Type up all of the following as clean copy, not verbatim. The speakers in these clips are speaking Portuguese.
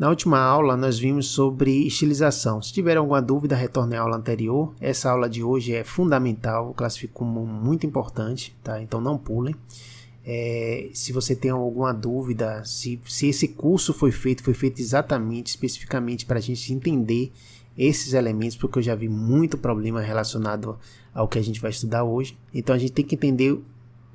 Na última aula nós vimos sobre estilização. Se tiver alguma dúvida, retorne à aula anterior. Essa aula de hoje é fundamental, eu classifico como muito importante, tá? Então não pulem. Se você tem alguma dúvida, se esse curso foi feito exatamente, especificamente para a gente entender esses elementos, porque eu já vi muito problema relacionado ao que a gente vai estudar hoje. Então a gente tem que entender,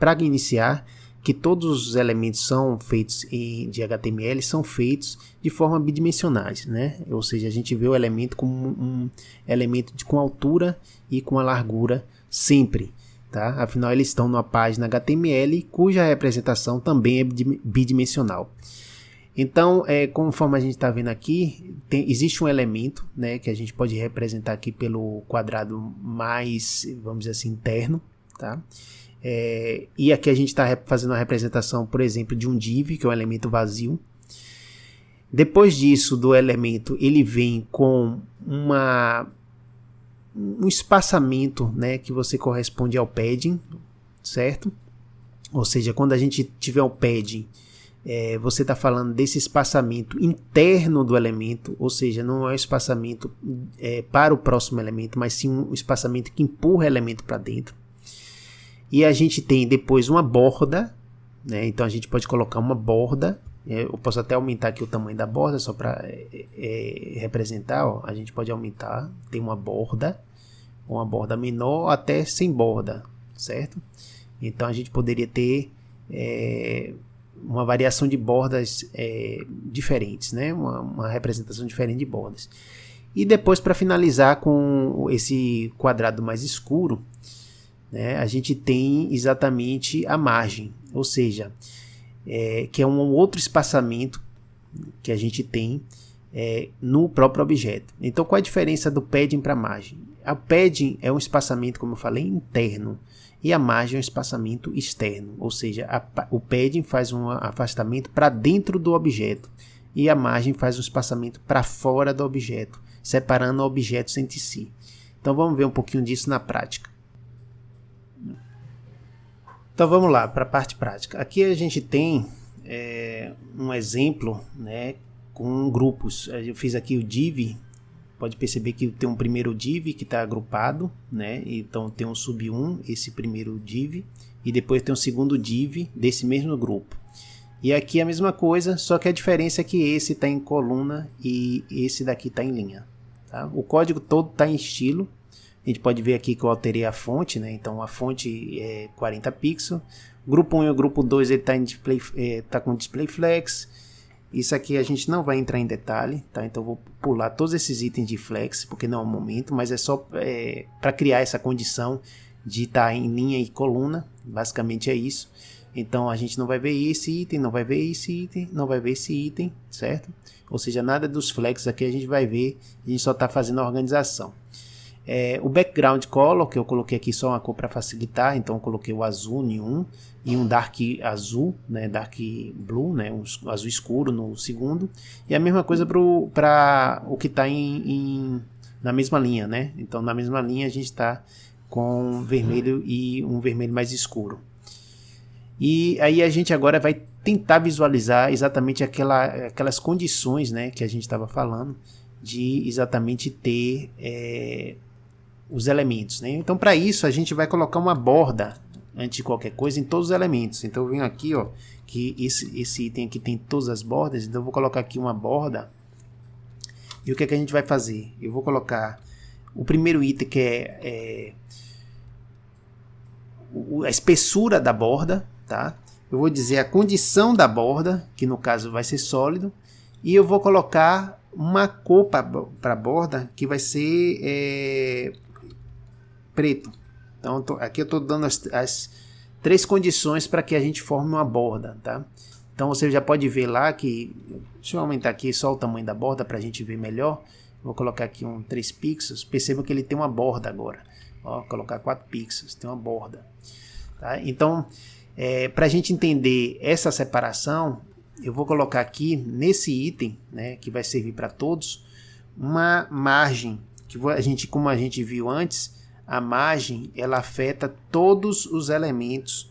para iniciar, que todos os elementos são feitos de HTML são feitos de forma bidimensionais, né? Ou seja, a gente vê o elemento como um elemento com altura e com a largura sempre, tá? Afinal, eles estão numa página HTML cuja representação também é bidimensional. Então, conforme a gente está vendo aqui, existe um elemento, né, que a gente pode representar aqui pelo quadrado mais, vamos dizer assim, interno, tá? E aqui a gente está fazendo a representação, por exemplo, de um div, que é um elemento vazio. Depois disso, do elemento, ele vem com um espaçamento, né, que você corresponde ao padding, certo? Ou seja, quando a gente tiver o padding, você está falando desse espaçamento interno do elemento, ou seja, não é um espaçamento para o próximo elemento, mas sim um espaçamento que empurra o elemento para dentro. E a gente tem depois uma borda, né? Então a gente pode colocar uma borda. Eu posso até aumentar aqui o tamanho da borda só para representar. Ó. A gente pode aumentar, tem uma borda menor até sem borda, certo? Então a gente poderia ter uma variação de bordas diferentes, né? Uma representação diferente de bordas. E depois, para finalizar com esse quadrado mais escuro, né, a gente tem exatamente a margem, ou seja, que é um outro espaçamento que a gente tem no próprio objeto. Então, qual é a diferença do padding para a margem? A padding é um espaçamento, como eu falei, interno, e a margem é um espaçamento externo, ou seja, o padding faz um afastamento para dentro do objeto e a margem faz um espaçamento para fora do objeto, separando objetos entre si. Então, vamos ver um pouquinho disso na prática. Então vamos lá para a parte prática. Aqui a gente tem um exemplo, né, com grupos. Eu fiz aqui o div, pode perceber que tem um primeiro div que está agrupado, né? Então tem um sub1, esse primeiro div, e depois tem um segundo div desse mesmo grupo. E aqui a mesma coisa, só que a diferença é que esse está em coluna e esse daqui está em linha. Tá? O código todo está em estilo. A gente pode ver aqui que eu alterei a fonte, né? Então a fonte é 40 pixels. Grupo 1 e o grupo 2 ele tá com display flex. Isso aqui a gente não vai entrar em detalhe, tá? Então eu vou pular todos esses itens de flex, porque não é o momento, mas é só para criar essa condição de estar em linha e coluna. Basicamente é isso. Então a gente não vai ver esse item, não vai ver esse item, não vai ver esse item, certo? Ou seja, nada dos flex aqui a gente vai ver, a gente só está fazendo a organização. O background color, que eu coloquei aqui só uma cor para facilitar, então eu coloquei o azul em um e um dark azul, né, dark blue, né, um azul escuro no segundo, e a mesma coisa para o que está na mesma linha, né? Então na mesma linha a gente está com vermelho e um vermelho mais escuro. E aí a gente agora vai tentar visualizar exatamente aquelas condições, né, que a gente estava falando, de exatamente ter os elementos, né? Então para isso a gente vai colocar uma borda antes de qualquer coisa em todos os elementos. Então eu venho aqui, ó, que esse item aqui tem todas as bordas, então eu vou colocar aqui uma borda. E o que é que a gente vai fazer? Eu vou colocar o primeiro item, que é a espessura da borda, tá? Eu vou dizer a condição da borda, que no caso vai ser sólido, e eu vou colocar uma cor para a borda que vai ser preto. Então aqui eu estou dando as três condições para que a gente forme uma borda, tá? Então você já pode ver lá que, deixa eu aumentar aqui só o tamanho da borda para a gente ver melhor. Vou colocar aqui 3 pixels, perceba que ele tem uma borda agora. Ó, colocar 4 pixels, tem uma borda. Tá? Então, para a gente entender essa separação, eu vou colocar aqui nesse item, né, que vai servir para todos, uma margem, que como a gente viu antes, a margem ela afeta todos os elementos,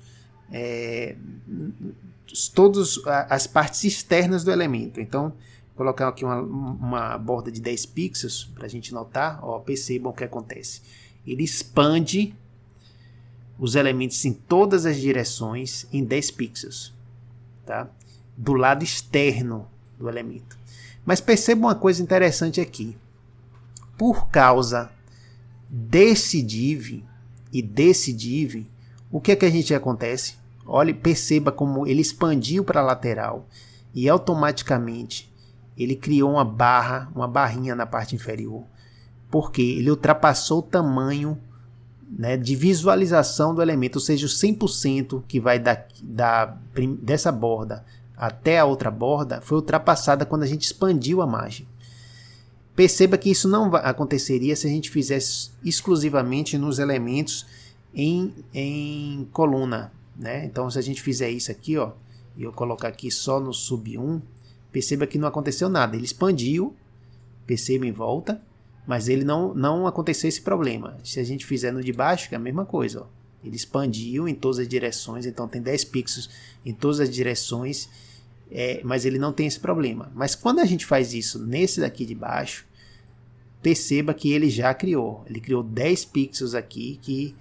todas as partes externas do elemento. Então, colocar aqui uma borda de 10 pixels para a gente notar. Ó, percebam o que acontece. Ele expande os elementos em todas as direções em 10 pixels, tá? Do lado externo do elemento. Mas percebam uma coisa interessante aqui. Por causa desse div e desse div, o que é que a gente acontece? Olha, perceba como ele expandiu para a lateral e automaticamente ele criou uma barrinha na parte inferior, porque ele ultrapassou o tamanho, né, de visualização do elemento, ou seja, o 100% que vai dessa borda até a outra borda foi ultrapassada quando a gente expandiu a margem. Perceba que isso não aconteceria se a gente fizesse exclusivamente nos elementos em coluna, né? Então, se a gente fizer isso aqui, ó, e eu colocar aqui só no sub 1, perceba que não aconteceu nada. Ele expandiu, perceba em volta, mas ele não aconteceu esse problema. Se a gente fizer no de baixo, é a mesma coisa, ó. Ele expandiu em todas as direções, então tem 10 pixels em todas as direções, mas ele não tem esse problema. Mas quando a gente faz isso nesse daqui de baixo, perceba que ele já criou. Ele criou 10 pixels aqui que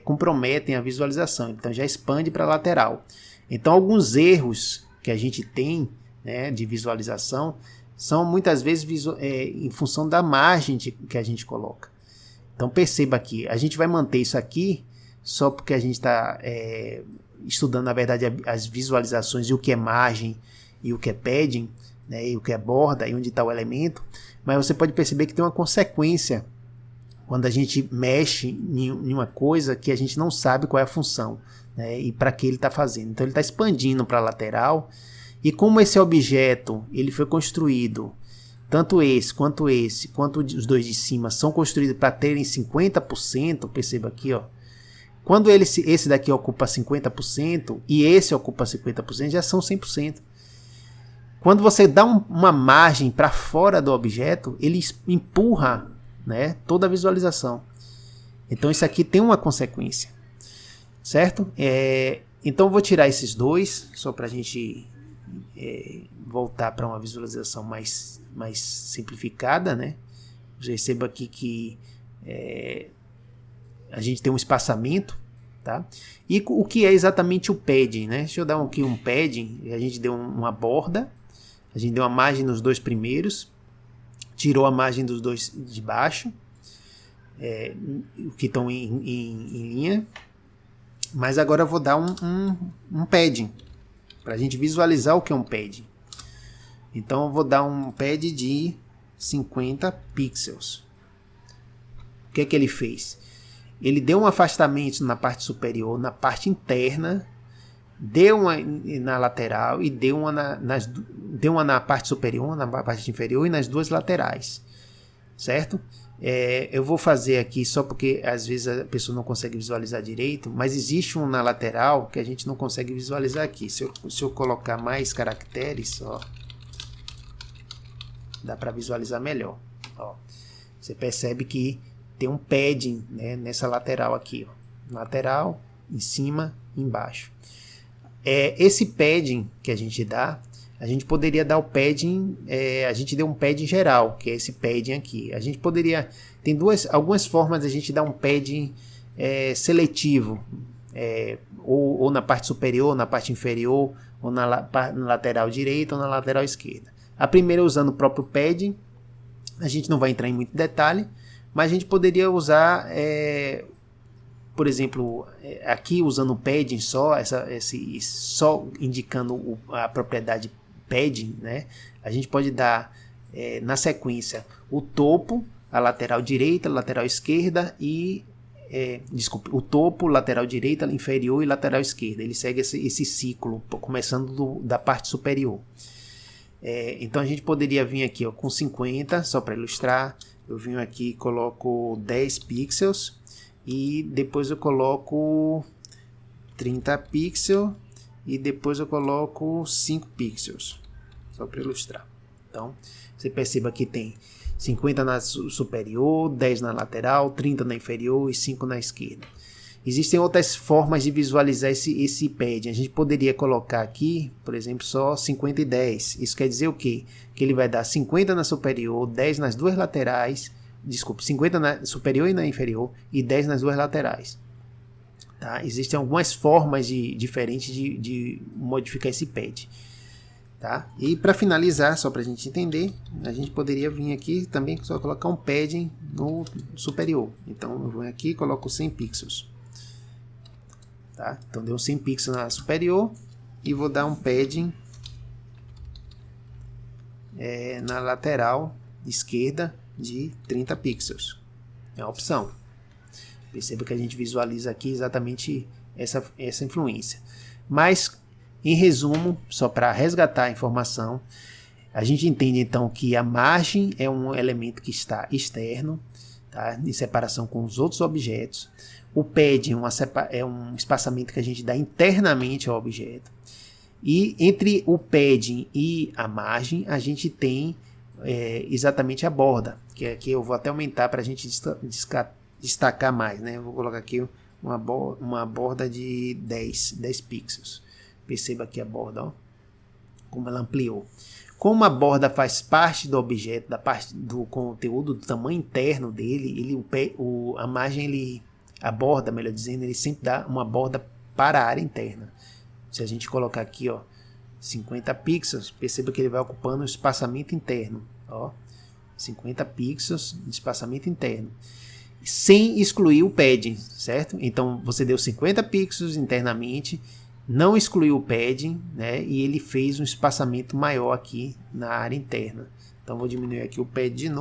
comprometem a visualização. Então já expande para a lateral. Então alguns erros que a gente tem, né, de visualização são muitas vezes em função da margem que a gente coloca. Então perceba aqui, a gente vai manter isso aqui só porque a gente está estudando, na verdade, as visualizações e o que é margem e o que é padding, né, e o que é borda e onde está o elemento. Mas você pode perceber que tem uma consequência quando a gente mexe em uma coisa que a gente não sabe qual é a função, né, e para que ele está fazendo. Então ele está expandindo para a lateral, e como esse objeto ele foi construído, tanto esse, quanto os dois de cima são construídos para terem 50%, perceba aqui, ó, quando esse daqui ocupa 50% e esse ocupa 50%, já são 100%. Quando você dá uma margem para fora do objeto, ele empurra, né, toda a visualização. Então isso aqui tem uma consequência, certo? Então eu vou tirar esses dois, só para a gente voltar para uma visualização mais simplificada, né? Perceba aqui que a gente tem um espaçamento, tá? E o que é exatamente o padding, né? Deixa eu dar aqui um padding. A gente deu uma borda, a gente deu uma margem nos dois primeiros, tirou a margem dos dois de baixo, que estão em linha, mas agora eu vou dar um padding, para a gente visualizar o que é um padding. Então eu vou dar um pad de 50 pixels. O que é que ele fez? Ele deu um afastamento na parte superior, na parte interna, deu uma na lateral e deu uma na parte superior, na parte inferior e nas duas laterais, certo? Eu vou fazer aqui só porque às vezes a pessoa não consegue visualizar direito, mas existe um na lateral que a gente não consegue visualizar aqui. Se eu colocar mais caracteres, ó, dá para visualizar melhor. Ó, você percebe que tem um padding, né, nessa lateral aqui, ó, lateral, em cima, embaixo. Esse padding que a gente dá, a gente poderia dar o padding, a gente deu um padding geral, que é esse padding aqui. A gente poderia, tem algumas formas de a gente dar um padding seletivo, ou na parte superior, na parte inferior, ou na lateral direita ou na lateral esquerda. A primeira usando o próprio padding, a gente não vai entrar em muito detalhe, mas a gente poderia usar, por exemplo, aqui usando o padding só, só indicando a propriedade padding, né? A gente pode dar na sequência o topo, a lateral direita, a lateral esquerda e o topo, lateral direita, inferior e lateral esquerda. Ele segue esse ciclo, começando da parte superior. Então a gente poderia vir aqui, ó, com 50, só para ilustrar. Eu venho aqui e coloco 10 pixels e depois eu coloco 30 pixels e depois eu coloco 5 pixels, só para ilustrar. Então você perceba que tem 50 na superior, 10 na lateral, 30 na inferior e 5 na esquerda. Existem outras formas de visualizar esse padding. A gente poderia colocar aqui, por exemplo, só 50 e 10. Isso quer dizer o quê? Que ele vai dar 50 na superior, 10 nas duas laterais, desculpe, 50 na superior e na inferior e 10 nas duas laterais. Tá? Existem algumas formas diferentes de modificar esse pad. Tá? E para finalizar, só para a gente entender, a gente poderia vir aqui também só colocar um padding no superior. Então eu vou aqui e coloco 100 pixels. Tá? Então deu 100 pixels na superior e vou dar um padding na lateral esquerda de 30 pixels. É a opção. Perceba que a gente visualiza aqui exatamente essa influência. Mas, em resumo, só para resgatar a informação, a gente entende então que a margem é um elemento que está externo, tá? Em separação com os outros objetos. O padding é um espaçamento que a gente dá internamente ao objeto. E entre o padding e a margem, a gente tem exatamente a borda, que aqui eu vou até aumentar para a gente destacar mais, né? Eu vou colocar aqui uma borda de 10 pixels. Perceba aqui a borda, ó, como ela ampliou. Como a borda faz parte do objeto, da parte do conteúdo, do tamanho interno dele, a margem, a borda, melhor dizendo, ele sempre dá uma borda para a área interna. Se a gente colocar aqui, ó, 50 pixels, perceba que ele vai ocupando o espaçamento interno, ó, 50 pixels de espaçamento interno, sem excluir o padding, certo? Então você deu 50 pixels internamente, não excluiu o padding, né? E ele fez um espaçamento maior aqui na área interna. Então vou diminuir aqui o padding,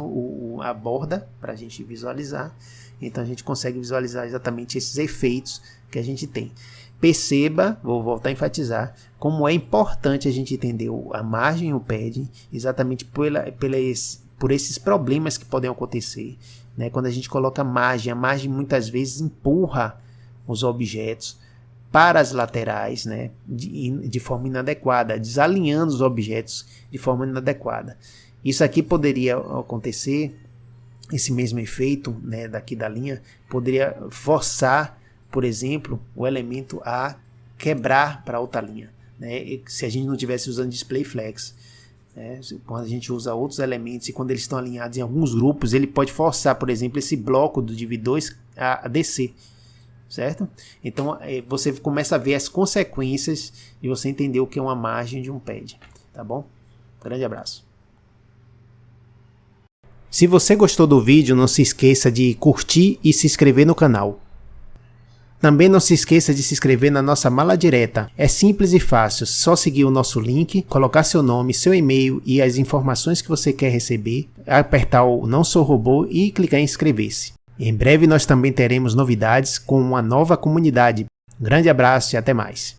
a borda, para a gente visualizar. Então a gente consegue visualizar exatamente esses efeitos que a gente tem. Perceba, vou voltar a enfatizar, como é importante a gente entender a margem e o padding, exatamente por esses problemas que podem acontecer, né? Quando a gente coloca a margem muitas vezes empurra os objetos para as laterais, né? de forma inadequada, desalinhando os objetos de forma inadequada. Isso aqui poderia acontecer, esse mesmo efeito, né, daqui da linha, poderia forçar, por exemplo, o elemento a quebrar para outra linha, né? Se a gente não estivesse usando display flex, né? Quando a gente usa outros elementos e quando eles estão alinhados em alguns grupos, ele pode forçar, por exemplo, esse bloco do div2 a descer, certo? Então você começa a ver as consequências de você entender o que é uma margem de um pad, tá bom? Grande abraço. Se você gostou do vídeo, não se esqueça de curtir e se inscrever no canal. Também não se esqueça de se inscrever na nossa mala direta. É simples e fácil, só seguir o nosso link, colocar seu nome, seu e-mail e as informações que você quer receber, apertar o Não Sou Robô e clicar em inscrever-se. Em breve nós também teremos novidades com uma nova comunidade. Grande abraço e até mais.